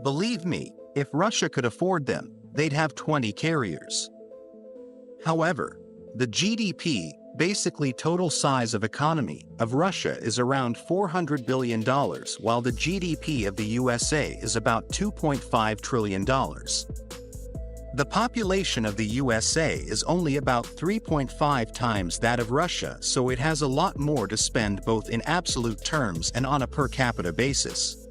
Believe me, if Russia could afford them, they'd have 20 carriers. However, the GDP, basically total size of economy, of Russia is around $400 billion, while the GDP of the USA is about $2.5 trillion. The population of the USA is only about 3.5 times that of Russia, so it has a lot more to spend both in absolute terms and on a per capita basis.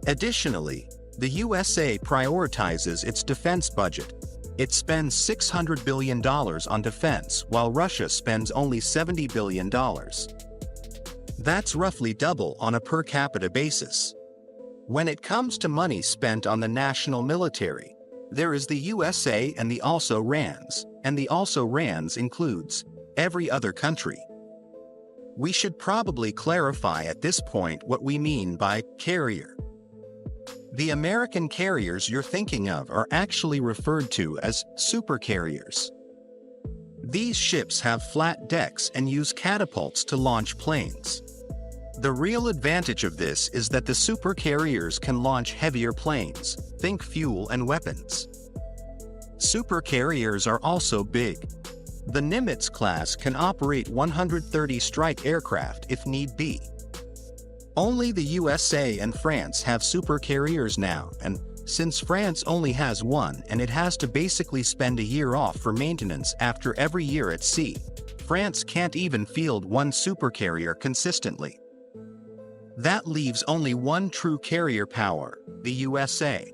Additionally, the USA prioritizes its defense budget. It spends $600 billion on defense, while Russia spends only $70 billion. That's roughly double on a per capita basis. When it comes to money spent on the national military, there is the USA and the also-rans, and the also-rans includes every other country. We should probably clarify at this point what we mean by carrier. The American carriers you're thinking of are actually referred to as supercarriers. These ships have flat decks and use catapults to launch planes. The real advantage of this is that the supercarriers can launch heavier planes, think fuel and weapons. Supercarriers are also big. The Nimitz class can operate 130 strike aircraft if need be. Only the USA and France have supercarriers now, and since France only has one and it has to basically spend a year off for maintenance after every year at sea, France can't even field one supercarrier consistently. That leaves only one true carrier power, the USA.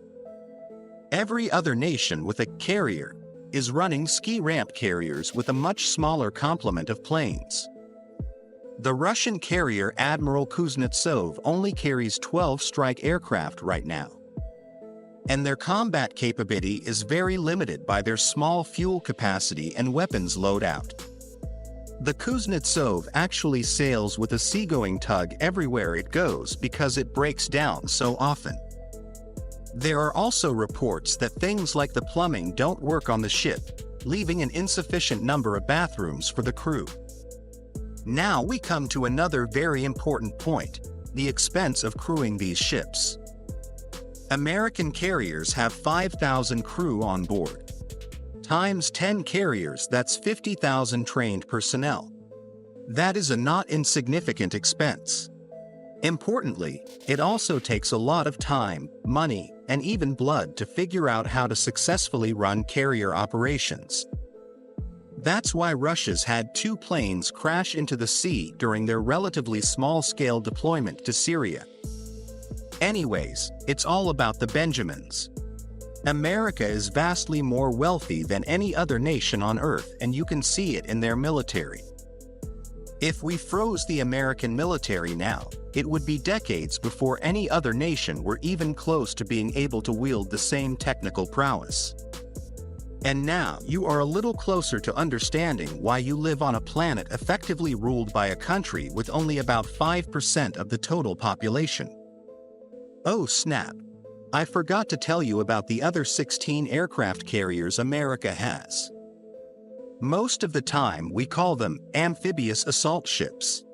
Every other nation with a carrier is running ski ramp carriers with a much smaller complement of planes. The Russian carrier Admiral Kuznetsov only carries 12 strike aircraft right now. And their combat capability is very limited by their small fuel capacity and weapons loadout. The Kuznetsov actually sails with a seagoing tug everywhere it goes because it breaks down so often. There are also reports that things like the plumbing don't work on the ship, leaving an insufficient number of bathrooms for the crew. Now we come to another very important point, the expense of crewing these ships. American carriers have 5,000 crew on board. Times 10 carriers, that's 50,000 trained personnel. That is a not insignificant expense. Importantly, it also takes a lot of time, money, and even blood to figure out how to successfully run carrier operations. That's why Russia's had 2 planes crash into the sea during their relatively small-scale deployment to Syria. Anyways, it's all about the Benjamins. America is vastly more wealthy than any other nation on Earth, and you can see it in their military. If we froze the American military now, it would be decades before any other nation were even close to being able to wield the same technical prowess. And now you are a little closer to understanding why you live on a planet effectively ruled by a country with only about 5% of the total population. Oh snap! I forgot to tell you about the other 16 aircraft carriers America has. Most of the time we call them amphibious assault ships.